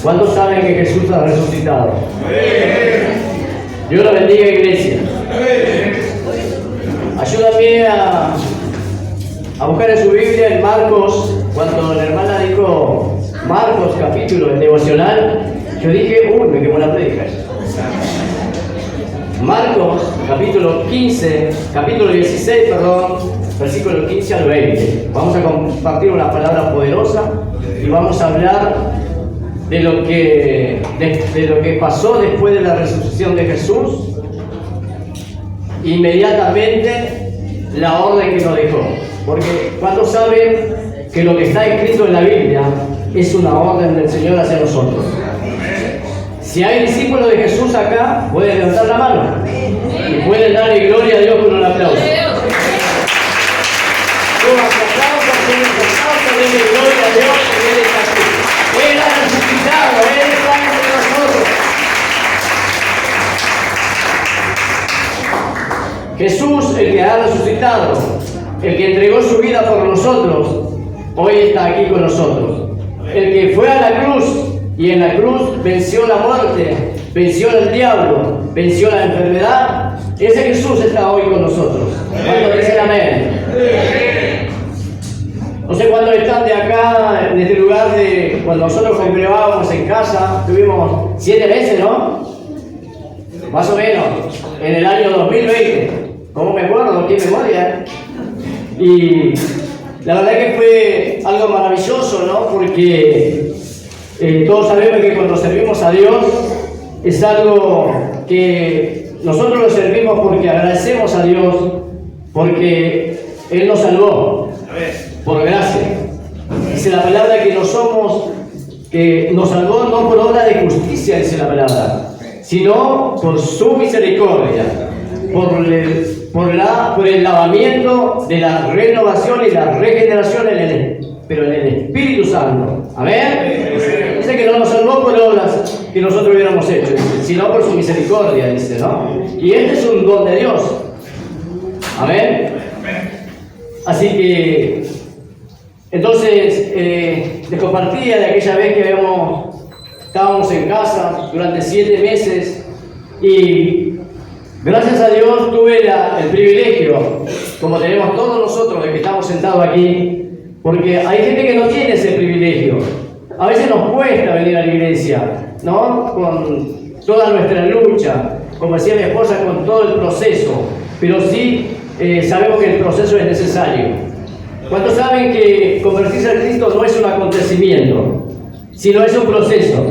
¿Cuántos saben que Jesús ha resucitado? Dios lo bendiga, iglesia. Ayúdame a buscar en su Biblia en Marcos, cuando la hermana dijo Marcos capítulo del devocional, yo dije, me quemó la predica. Marcos capítulo 16, versículo 15 al 20. Vamos a compartir una palabra poderosa y vamos a hablar de lo que pasó después de la resurrección de Jesús. Inmediatamente la orden que nos dejó. Porque ¿cuántos saben que lo que está escrito en la Biblia es una orden del Señor hacia nosotros? Si hay discípulos de Jesús acá, pueden levantar la mano y pueden darle gloria a Dios con un aplauso. Denle gloria a Dios porque Él está aquí. Él ha resucitado, Él está entre nosotros. Jesús, el que ha resucitado, el que entregó su vida por nosotros, hoy está aquí con nosotros. El que fue a la cruz y en la cruz venció la muerte, venció al diablo, venció la enfermedad, ese Jesús está hoy con nosotros. ¿Cuántos dicen amén? No sé cuántos están de acá, en este lugar de cuando nosotros congregábamos en casa, tuvimos 7 meses, ¿no? Más o menos, en el año 2020. ¿Cómo me acuerdo? ¿Qué memoria? Y la verdad que fue algo maravilloso, ¿no? Porque todos sabemos que cuando servimos a Dios es algo que nosotros lo servimos porque agradecemos a Dios, porque Él nos salvó. Por gracia. Dice la palabra que no somos, que nos salvó no por obra de justicia, dice la palabra, sino por su misericordia, por el lavamiento de la renovación y la regeneración pero en el Espíritu Santo. Amén. Dice que no nos salvó por obras que nosotros hubiéramos hecho, sino por su misericordia, dice, ¿no? Y este es un don de Dios. Amén. Así que entonces, les compartía de aquella vez que estábamos en casa durante 7 meses y gracias a Dios tuve el privilegio, como tenemos todos nosotros los que estamos sentados aquí, porque hay gente que no tiene ese privilegio. A veces nos cuesta venir a la iglesia, ¿no? Con toda nuestra lucha, como decía mi esposa, con todo el proceso, pero sí sabemos que el proceso es necesario. ¿Cuántos saben que convertirse a Cristo no es un acontecimiento, sino es un proceso?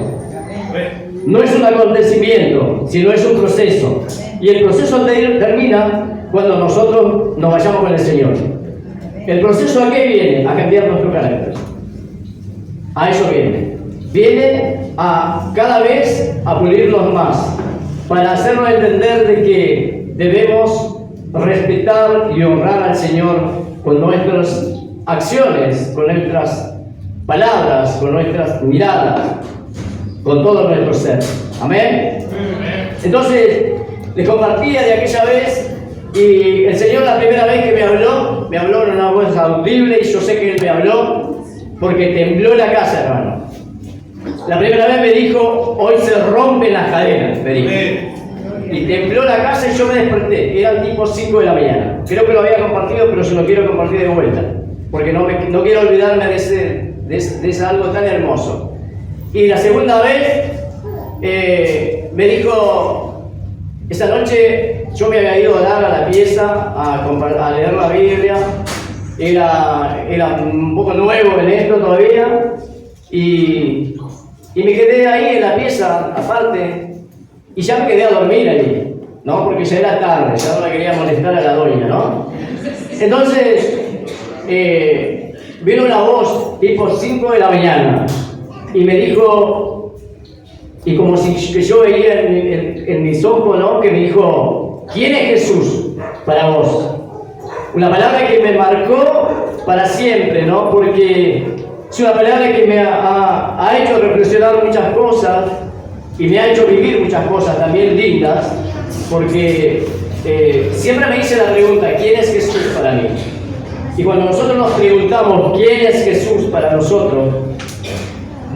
No es un acontecimiento, sino es un proceso. Y el proceso termina cuando nosotros nos vayamos con el Señor. ¿El proceso a qué viene? A cambiar nuestro carácter. A eso viene. Viene a cada vez a pulirnos más, para hacernos entender de que debemos respetar y honrar al Señor con nuestras acciones, con nuestras palabras, con nuestras miradas, con todo nuestro ser. Amén. Entonces, les compartía de aquella vez y el Señor la primera vez que me habló en una voz audible y yo sé que Él me habló porque tembló la casa, hermano. La primera vez me dijo, hoy se rompen las cadenas, me dijo. Y tembló la casa y yo me desperté. Eran tipo 5 de la mañana. Creo que lo había compartido, pero se lo quiero compartir de vuelta. Porque no quiero olvidarme de ese algo tan hermoso. Y la segunda vez me dijo, esa noche yo me había ido a dar a la pieza a leer la Biblia. Era un poco nuevo en esto todavía. Y me quedé ahí en la pieza, aparte. Y ya me quedé a dormir allí, ¿no? Porque ya era tarde, ya no le quería molestar a la doña, ¿no? Entonces, vino una voz tipo 5 de la mañana y me dijo, y como si que yo veía en mis ojos, ¿no? Que me dijo, ¿quién es Jesús para vos? Una palabra que me marcó para siempre, ¿no? Porque es una palabra que me ha hecho reflexionar muchas cosas. Y me ha hecho vivir muchas cosas también lindas, porque siempre me hice la pregunta, ¿quién es Jesús para mí? Y cuando nosotros nos preguntamos, ¿quién es Jesús para nosotros?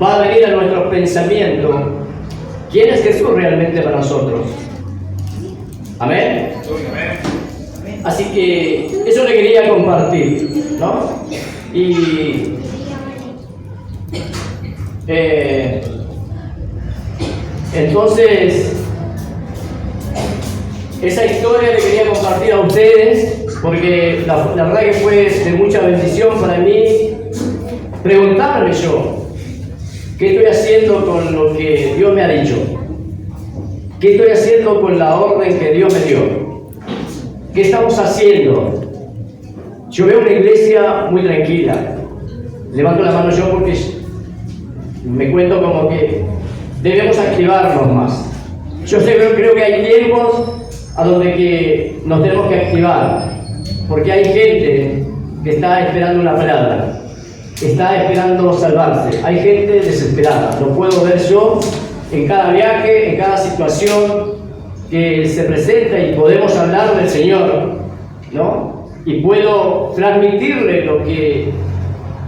va a venir a nuestro pensamiento quién es Jesús realmente para nosotros. Amén. Así que eso le quería compartir, ¿no? Y entonces esa historia le quería compartir a ustedes porque la verdad que fue de mucha bendición para mí preguntarme yo qué estoy haciendo con lo que Dios me ha dicho, qué estoy haciendo con la orden que Dios me dio. ¿Qué estamos haciendo? Yo veo una iglesia muy tranquila. Levanto la mano yo porque me cuento como que debemos activarnos más. Yo creo que hay tiempos a donde que nos tenemos que activar, porque hay gente que está esperando una palabra, está esperando salvarse. Hay gente desesperada. Lo puedo ver yo en cada viaje, en cada situación que se presenta y podemos hablar del Señor, ¿no? Y puedo transmitirle lo que,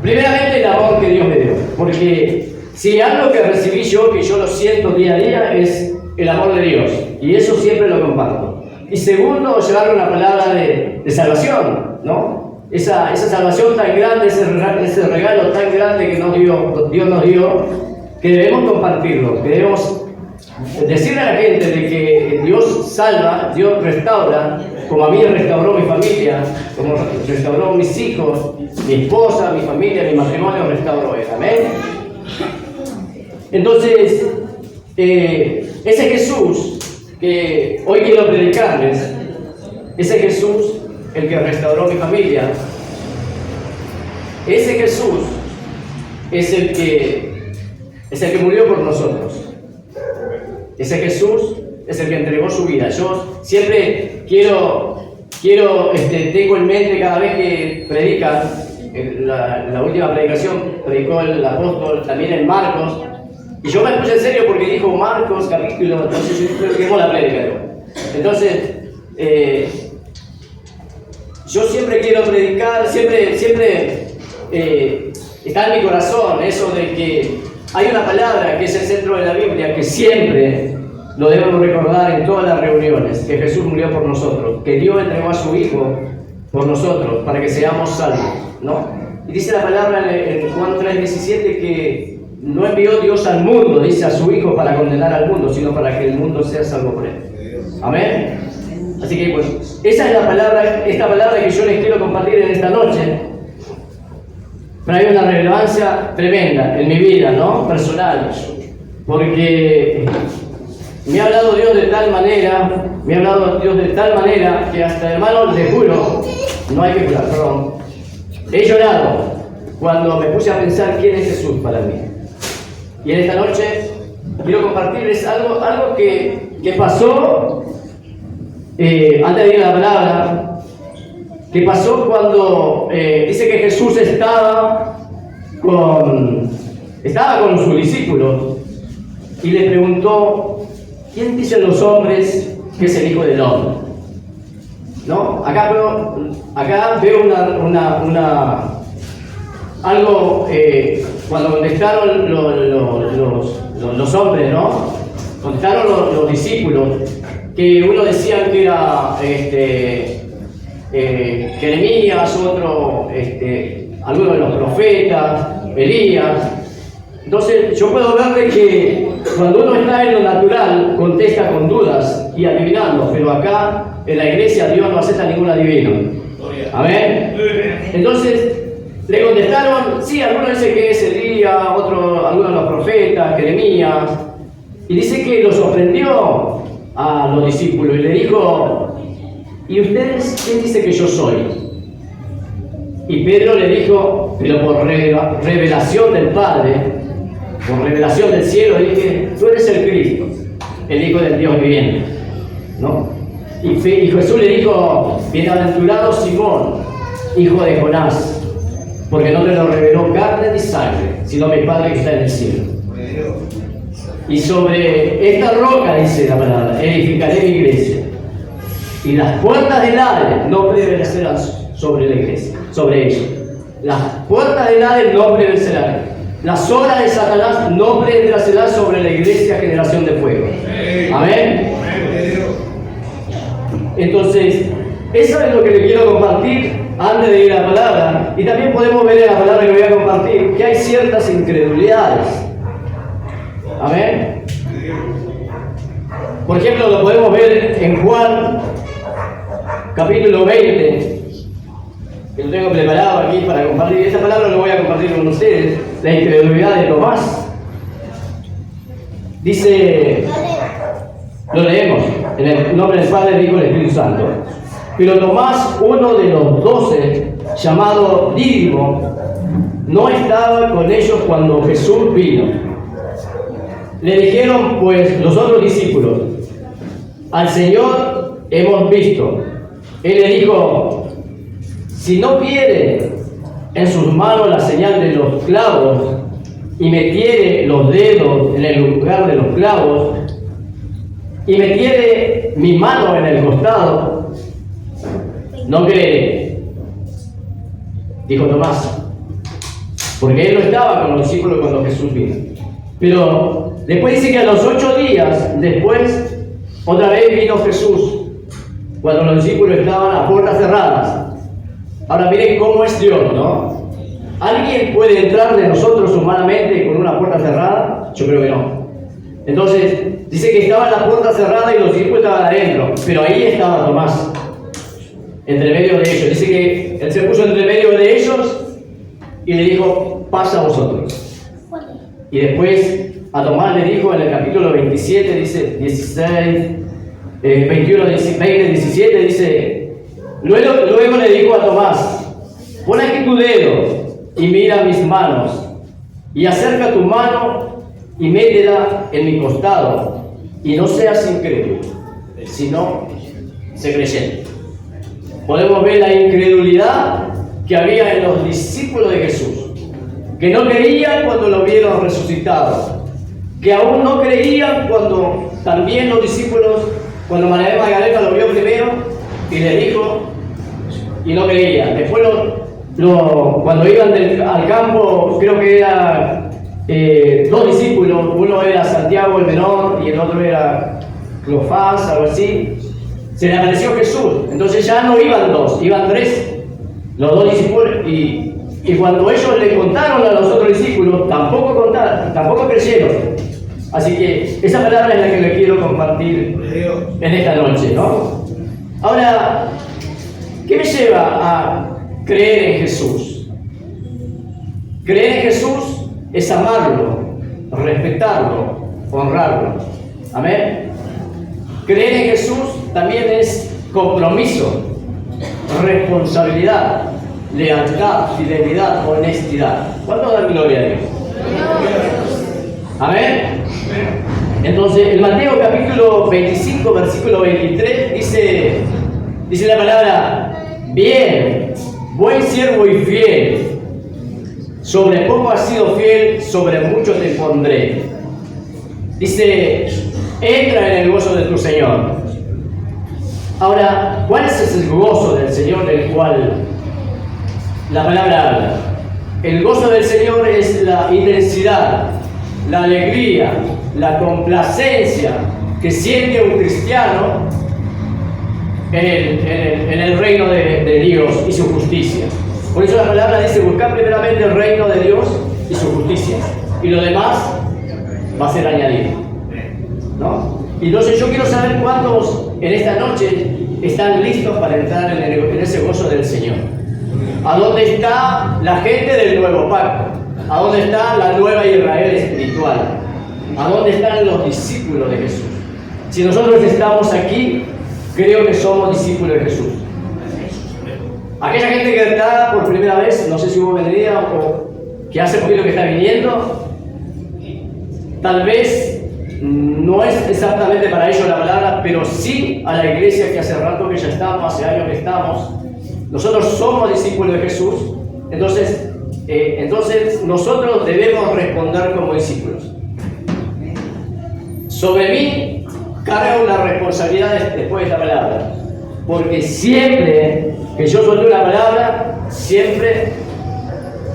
primeramente, el amor que Dios me dio, porque si algo que recibí yo, que yo lo siento día a día, es el amor de Dios, y eso siempre lo comparto. Y segundo, llevarle una palabra de salvación, ¿no? Esa salvación tan grande, ese regalo tan grande que Dios nos dio, que debemos compartirlo, que debemos decirle a la gente de que Dios salva, Dios restaura, como a mí restauró mi familia, como restauró mis hijos, mi esposa, mi familia, mi matrimonio, restauró Él. Amén. Entonces, ese Jesús que hoy quiero predicarles, ese Jesús, el que restauró mi familia, ese Jesús es el que murió por nosotros. Ese Jesús es el que entregó su vida. Yo siempre tengo en mente cada vez que predican, la última predicación predicó el apóstol también en Marcos, y yo me puse en serio porque dijo Marcos capítulo, entonces yo quemó la predica. Entonces, yo siempre quiero predicar, siempre está en mi corazón eso de que hay una palabra que es el centro de la Biblia, que siempre lo debemos recordar en todas las reuniones, que Jesús murió por nosotros, que Dios entregó a su Hijo por nosotros, para que seamos salvos, ¿no? Y dice la palabra en Juan 3:17 que no envió Dios al mundo, dice, a su Hijo para condenar al mundo, sino para que el mundo sea salvo por Él. Amén. Así que pues, esa es la palabra, esta palabra que yo les quiero compartir en esta noche. Trae una relevancia tremenda en mi vida, ¿no? Personal, porque me ha hablado Dios de tal manera, que hasta, hermanos, les juro, no hay que jurar, perdón, he llorado cuando me puse a pensar quién es Jesús para mí. Y en esta noche quiero compartirles algo que pasó antes de ir a la palabra. ¿Qué pasó cuando dice que Jesús estaba con sus discípulos y le preguntó, ¿quién dicen los hombres que es el Hijo del Hombre? ¿No? Acá veo algo, cuando contestaron los hombres, ¿no? Contestaron los discípulos, que uno decían que era Jeremías, otro, algunos de los profetas, Elías. Entonces yo puedo ver de que cuando uno está en lo natural contesta con dudas y adivinando, pero acá en la iglesia Dios no acepta ningún adivino. Amén. Entonces le contestaron, sí, algunos dicen que es Elías, algunos de los profetas, Jeremías, y dice que lo sorprendió a los discípulos y le dijo, ¿y ustedes quién dice que yo soy? Y Pedro le dijo, pero por revelación del Padre, por revelación del cielo, dije, tú eres el Cristo, el Hijo del Dios viviente, ¿no? Y Jesús le dijo, bienaventurado Simón, hijo de Jonás, porque no te lo reveló carne ni sangre, sino mi Padre que está en el cielo. Y sobre esta roca, dice la palabra, edificaré mi iglesia, y las puertas del Hades no prevalecerán sobre la iglesia, sobre ella. Las puertas del Hades no prevalecerán. Las obras de Satanás no prevalecerán sobre la iglesia generación de fuego. Amén. Entonces, eso es lo que le quiero compartir antes de ir a la palabra. Y también podemos ver en la palabra que voy a compartir que hay ciertas incredulidades. Amén. Por ejemplo, lo podemos ver en Juan, capítulo 20. Que lo tengo preparado aquí para compartir. Esta palabra lo voy a compartir con ustedes. La incredulidad de Tomás. Dice, lo leemos, en el nombre del Padre, del Hijo y del Espíritu Santo. Pero Tomás, uno de los 12, llamado Dídimo, no estaba con ellos cuando Jesús vino. Le dijeron pues los otros discípulos: al Señor hemos visto. Él le dijo: si no viere en sus manos la señal de los clavos y metiere los dedos en el lugar de los clavos y metiere mi mano en el costado, no creeré. Dijo Tomás, porque él no estaba con los discípulos cuando Jesús vino. Pero después dice que a los 8 días después, otra vez vino Jesús, cuando los discípulos estaban a puertas cerradas. Ahora miren cómo es Dios, ¿no? ¿Alguien puede entrar de nosotros humanamente con una puerta cerrada? Yo creo que no. Entonces, dice que estaba la puerta cerrada y los discípulos estaban adentro, pero ahí estaba Tomás, entre medio de ellos. Dice que él se puso entre medio de ellos y le dijo: pasa a vosotros. Y después a Tomás le dijo en el capítulo 27, dice 16, 21, 20, 17, dice, luego le dijo a Tomás: pon aquí tu dedo y mira mis manos, y acerca tu mano y métela en mi costado, y no seas incrédulo, sino sé creyente. Podemos ver la incredulidad que había en los discípulos de Jesús, que no creían cuando lo vieron resucitado, que aún no creían cuando también los discípulos, cuando María Magdalena lo vio primero y le dijo, y no creían. Después cuando iban al campo, creo que eran 2 discípulos, uno era Santiago el menor y el otro era Cleofás, algo así. Se le apareció Jesús, entonces ya no iban 2, iban 3, los 2 discípulos, y cuando ellos le contaron a los otros discípulos, tampoco creyeron. Así que esa palabra es la que les quiero compartir en esta noche, ¿no? Ahora, ¿qué me lleva a creer en Jesús? Creer en Jesús es amarlo, respetarlo, honrarlo. Amén. Creer en Jesús también es compromiso, responsabilidad, lealtad, fidelidad, honestidad. ¿Cuánto da gloria a Dios? Amén. Entonces, en Mateo capítulo 25, versículo 23, dice la palabra: bien, buen siervo y fiel, sobre poco has sido fiel, sobre mucho te pondré. Dice: entra en el gozo de tu Señor. Ahora, ¿cuál es ese gozo del Señor del cual la palabra habla? El gozo del Señor es la intensidad, la alegría, la complacencia que siente un cristiano en el reino de Dios y su justicia. Por eso la palabra dice: buscar primeramente el reino de Dios y su justicia, y lo demás va a ser añadido, ¿no? Entonces yo quiero saber cuántos en esta noche están listos para entrar en ese gozo del Señor. ¿A dónde está la gente del nuevo pacto? ¿A dónde está la nueva Israel espiritual? ¿A dónde están los discípulos de Jesús? Si nosotros estamos aquí, creo que somos discípulos de Jesús. Aquella gente que está por primera vez, no sé si hubo venida o que hace poquito que está viniendo, tal vez no es exactamente para ellos la palabra, pero sí a la iglesia que hace rato que ya estamos, hace años que estamos. Nosotros somos discípulos de Jesús, entonces nosotros debemos responder como discípulos. Sobre mí carga una responsabilidad después de esta palabra, porque siempre que yo solté una palabra, siempre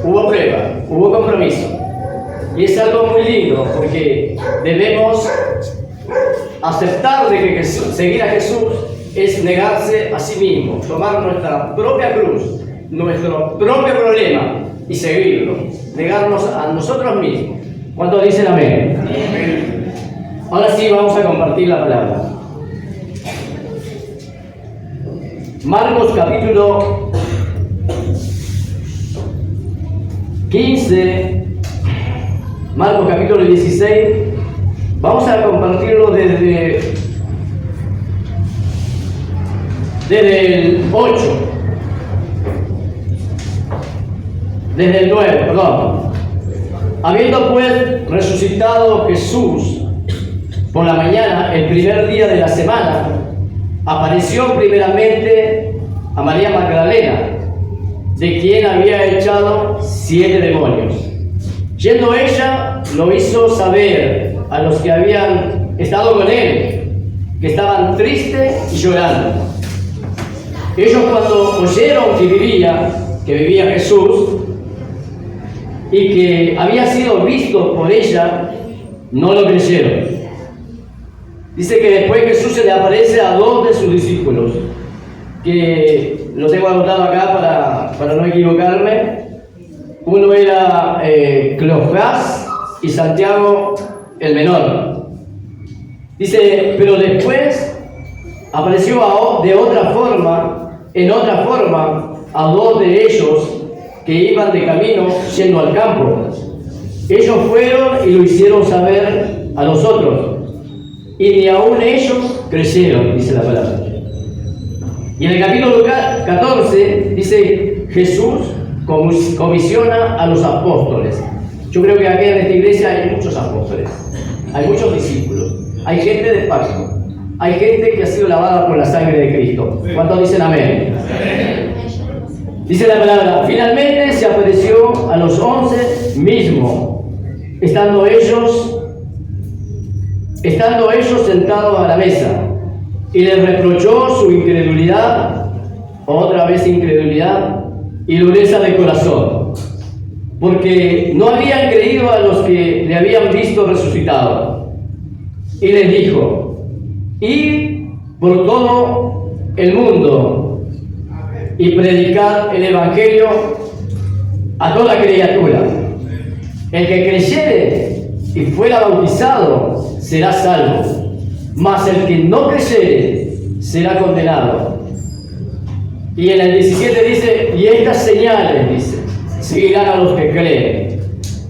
hubo prueba, hubo compromiso. Y es algo muy lindo porque debemos aceptar de que seguir a Jesús es negarse a sí mismo, tomar nuestra propia cruz, nuestro propio problema y seguirlo, negarnos a nosotros mismos. ¿Cuántos dicen amén? Amén. Ahora sí vamos a compartir la palabra. Marcos capítulo 15, Marcos capítulo 16, vamos a compartirlo desde el 8, desde el 9, perdón. Habiendo pues resucitado Jesús por la mañana, el primer día de la semana, apareció primeramente a María Magdalena, de quien había echado 7 demonios. Yendo ella, lo hizo saber a los que habían estado con él, que estaban tristes y llorando. Ellos, cuando oyeron que vivía Jesús y que había sido visto por ella, no lo creyeron. Dice que después Jesús se le aparece a 2 de sus discípulos, que lo tengo anotado acá para no equivocarme. Uno era Cleofás y Santiago el menor. Dice, pero después apareció en otra forma, a 2 de ellos que iban de camino yendo al campo. Ellos fueron y lo hicieron saber a los otros, y ni aún ellos creyeron, dice la palabra. Y en el capítulo 14 dice, Jesús comisiona a los apóstoles. Yo creo que aquí en esta iglesia hay muchos apóstoles, hay muchos discípulos, hay gente de pacto, hay gente que ha sido lavada por la sangre de Cristo. ¿Cuántos dicen amén? Dice la palabra, finalmente se apareció a los 11 mismos, estando ellos sentados a la mesa, y les reprochó su incredulidad, otra vez incredulidad, y dureza de corazón, porque no habían creído a los que le habían visto resucitado. Y les dijo, id por todo el mundo y predicad el evangelio a toda criatura. El que creyere y fuera bautizado será salvo, mas el que no creyere será condenado. Y en el 17 dice, y estas señales, dice, seguirán a los que creen.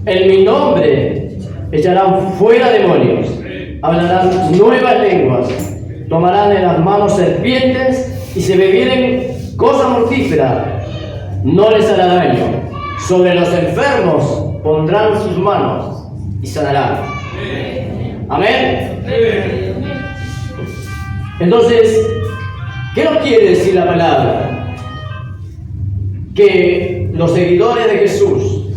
En mi nombre echarán fuera demonios, hablarán nuevas lenguas, tomarán en las manos serpientes, y si bebieren cosa mortífera, no les hará daño. Sobre los enfermos pondrán sus manos y sanarán. Amén. Entonces, ¿qué nos quiere decir la palabra? Que los seguidores de Jesús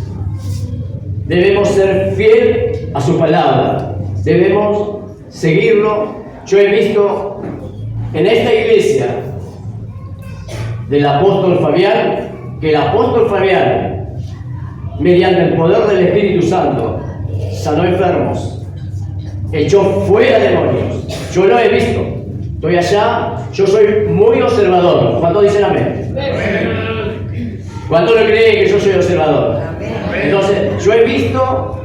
debemos ser fieles a su palabra, debemos seguirlo. Yo he visto en esta iglesia del apóstol Fabián, que el apóstol Fabián, mediante el poder del Espíritu Santo, sanó enfermos, echó fuera demonios. Yo lo he visto, estoy allá, yo soy muy observador. ¿Cuántos dicen amén? ¿Cuántos lo creen que yo soy observador? Entonces, yo he visto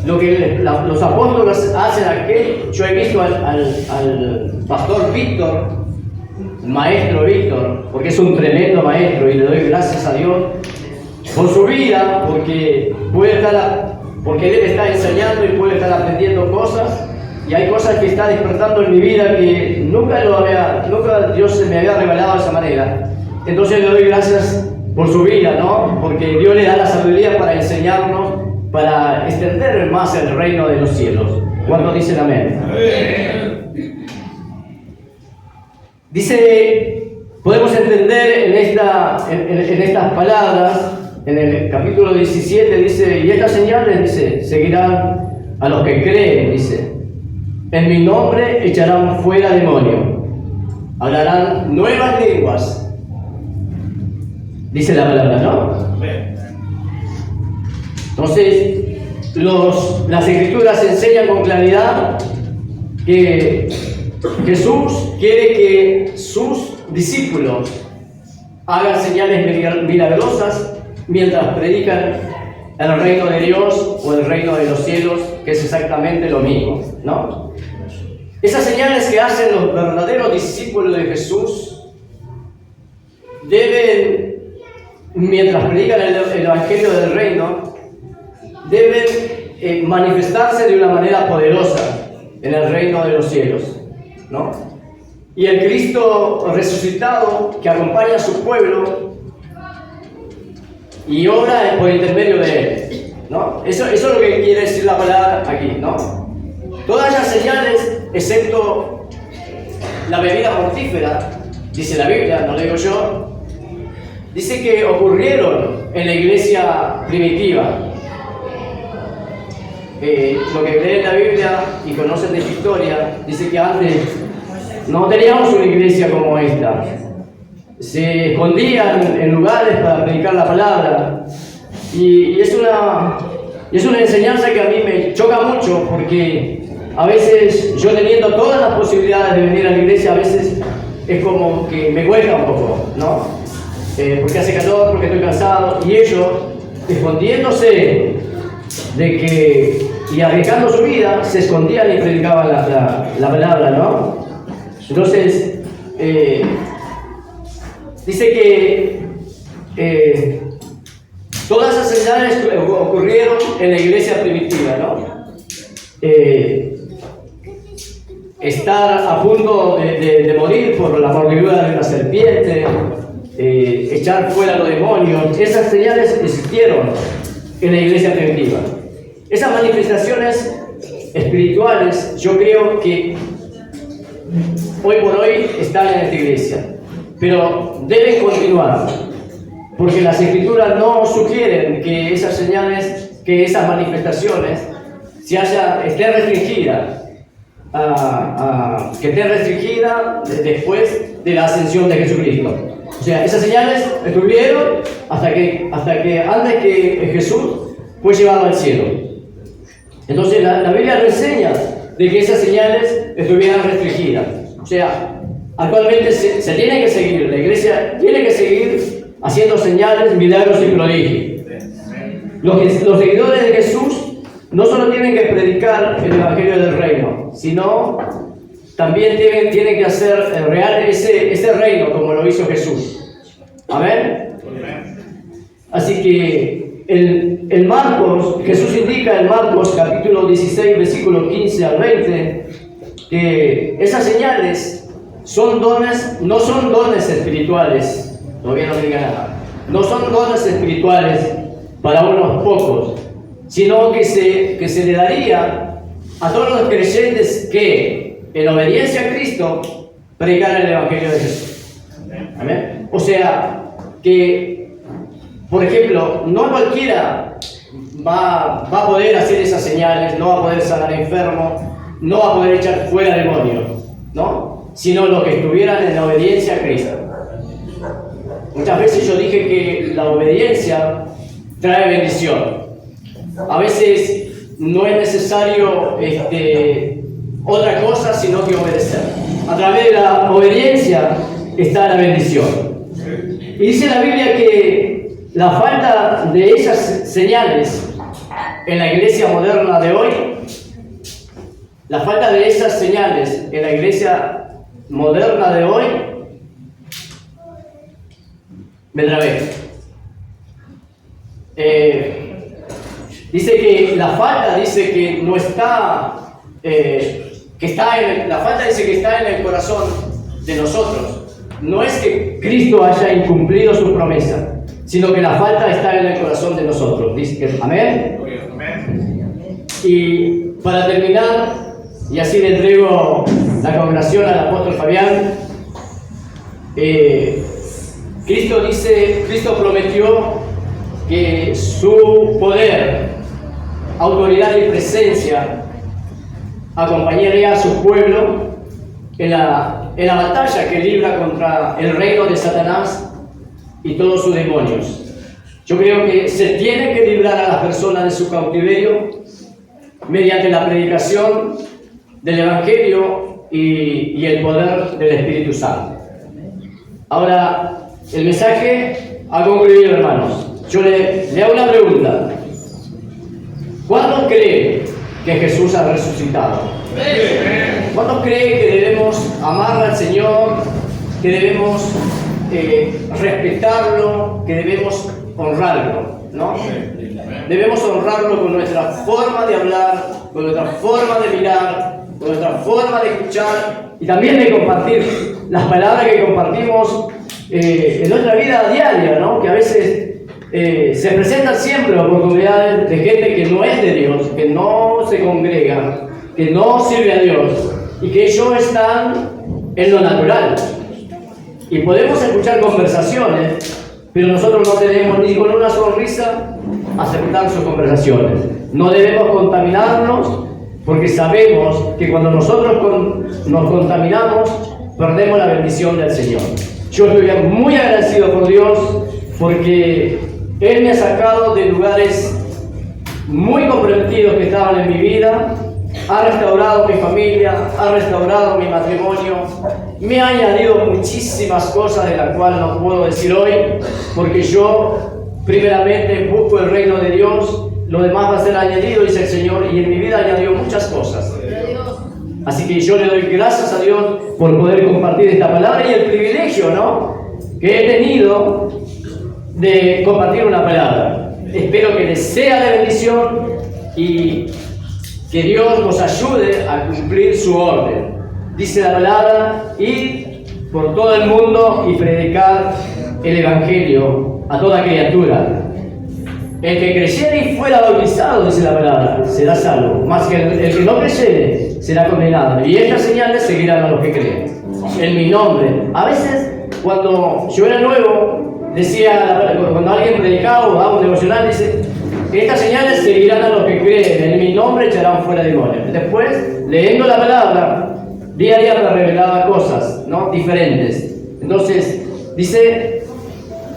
lo que los apóstoles hacen aquí. Yo he visto al pastor Víctor, maestro Víctor, porque es un tremendo maestro y le doy gracias a Dios por su vida, porque él está enseñando y puede estar aprendiendo cosas, y hay cosas que está despertando en mi vida que nunca Dios se me había revelado de esa manera. Entonces le doy gracias por su vida, ¿no? Porque Dios le da la sabiduría para enseñarnos, para extender más el reino de los cielos. ¿Cuántos dicen amén? Dice, podemos entender en estas palabras, en el capítulo 17 dice, y estas señales, dice, seguirán a los que creen, dice, en mi nombre echarán fuera demonios, hablarán nuevas lenguas, dice la palabra, ¿no? Entonces, las Escrituras enseñan con claridad que Jesús quiere que sus discípulos hagan señales milagrosas mientras predican el reino de Dios o el reino de los cielos, que es exactamente lo mismo, ¿no? Esas señales que hacen los verdaderos discípulos de Jesús deben, mientras predican el evangelio del reino, deben manifestarse de una manera poderosa en el reino de los cielos, ¿no? Y el Cristo resucitado que acompaña a su pueblo y obra por intermedio de él, ¿no? Eso es lo que quiere decir la palabra aquí, ¿no? Todas las señales, excepto la bebida mortífera, dice la Biblia, no lo digo yo, dice que ocurrieron en la iglesia primitiva. Lo que leen la Biblia y conocen de su historia, dice que antes no teníamos una iglesia como esta. Se escondían en lugares para predicar la palabra. Y es una enseñanza que a mí me choca mucho, porque a veces yo, teniendo todas las posibilidades de venir a la iglesia, a veces es como que me cuesta un poco, ¿no? Porque hace calor, porque estoy cansado, y ellos, escondiéndose y arriesgando su vida, se escondían y predicaban la palabra, ¿no? Entonces, dice que todas esas señales ocurrieron en la iglesia primitiva, ¿no? Estar a punto de morir por la mordedura de una serpiente, echar fuera a los demonios, esas señales existieron en la iglesia primitiva. Esas manifestaciones espirituales, yo creo que hoy por hoy están en esta iglesia, pero deben continuar, porque las Escrituras no sugieren que esas señales, que esas manifestaciones estén restringidas, que estén restringidas después de la ascensión de Jesucristo. O sea, esas señales estuvieron hasta que antes que Jesús fue llevado al cielo. Entonces la Biblia nos enseña de que esas señales estuvieran restringidas. O sea, actualmente se tiene que seguir, la iglesia tiene que seguir haciendo señales, milagros y prodigios. Los seguidores de Jesús no solo tienen que predicar el evangelio del reino, sino también tienen que hacer real ese reino como lo hizo Jesús. Amén. Así que el Marcos, Jesús indica en Marcos capítulo 16, versículo 15 al 20, que esas señales son dones, no son dones espirituales, todavía no me diga nada, no son dones espirituales para unos pocos, sino que se le daría a todos los creyentes que, en obediencia a Cristo, predicaran el evangelio de Jesús. Amén. O sea, que, por ejemplo, no cualquiera va a poder hacer esas señales, no va a poder sanar enfermos, no va a poder echar fuera demonios, ¿no? Sino los que estuvieran en la obediencia a Cristo. Muchas veces yo dije que la obediencia trae bendición. A veces no es necesario otra cosa sino que obedecer. A través de la obediencia está la bendición. Y dice la Biblia que la falta de esas señales en la iglesia moderna de hoy, la falta de esas señales en la iglesia moderna de hoy, me trabé. Dice que la falta dice que no está, la falta dice que está en el corazón de nosotros. No es que Cristo haya incumplido su promesa, sino que la falta está en el corazón de nosotros. Dice que, amén. Y para terminar, y así le entrego la congregación al apóstol Fabián, Cristo prometió que su poder, autoridad y presencia acompañaría a su pueblo en la batalla que libra contra el reino de Satanás y todos sus demonios. Yo creo que se tiene que librar a las personas de su cautiverio mediante la predicación del Evangelio y el poder del Espíritu Santo. Ahora, el mensaje ha concluido, hermanos. Yo le hago una pregunta. ¿Cuántos creen que Jesús ha resucitado? ¿Cuántos creen que debemos amar al Señor, que debemos respetarlo, que debemos honrarlo, ¿no? Debemos honrarlo con nuestra forma de hablar, con nuestra forma de mirar, con nuestra forma de escuchar y también de compartir las palabras que compartimos en nuestra vida diaria, ¿no? Que a veces se presentan siempre oportunidades de gente que no es de Dios, que no se congrega, que no sirve a Dios y que ellos están en lo natural. Y podemos escuchar conversaciones, pero nosotros no tenemos ni con una sonrisa aceptar sus conversaciones. No debemos contaminarnos porque sabemos que cuando nosotros nos contaminamos, perdemos la bendición del Señor. Yo estoy muy agradecido por Dios porque Él me ha sacado de lugares muy comprometidos que estaban en mi vida, ha restaurado mi familia, ha restaurado mi matrimonio, me ha añadido muchísimas cosas de las cuales no puedo decir hoy, porque yo primeramente busco el reino de Dios, lo demás va a ser añadido, dice el Señor, y en mi vida añadió muchas cosas. Así que yo le doy gracias a Dios por poder compartir esta palabra y el privilegio, ¿no?, que he tenido de compartir una palabra. Espero que les sea de bendición y que Dios nos ayude a cumplir su orden. Dice la palabra, ir por todo el mundo y predicar el Evangelio a toda criatura. El que creyere y fuera bautizado, dice la palabra, será salvo, mas que el que no creyere será condenado. Y estas señales seguirán a los que creen. En mi nombre. A veces, cuando yo era nuevo, decía, cuando alguien predicaba o daba un devocional, dice, estas señales seguirán a los que creen, en mi nombre echarán fuera demonios. Después, leyendo la palabra, día a día me revelaba cosas, ¿no?, diferentes. Entonces, dice,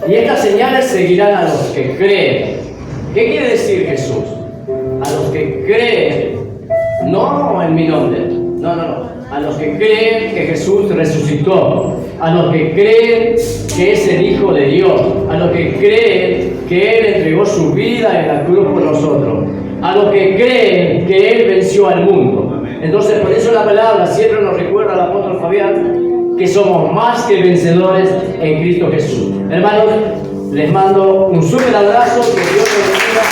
y estas señales seguirán a los que creen. ¿Qué quiere decir Jesús? A los que creen, no en mi nombre, no. A los que creen que Jesús resucitó, a los que creen que es el Hijo de Dios, a los que creen que Él entregó su vida en la cruz por nosotros, a los que creen que Él venció al mundo. Entonces, por eso la palabra siempre nos recuerda al apóstol Fabián que somos más que vencedores en Cristo Jesús. Hermanos, les mando un súper abrazo, que Dios los bendiga.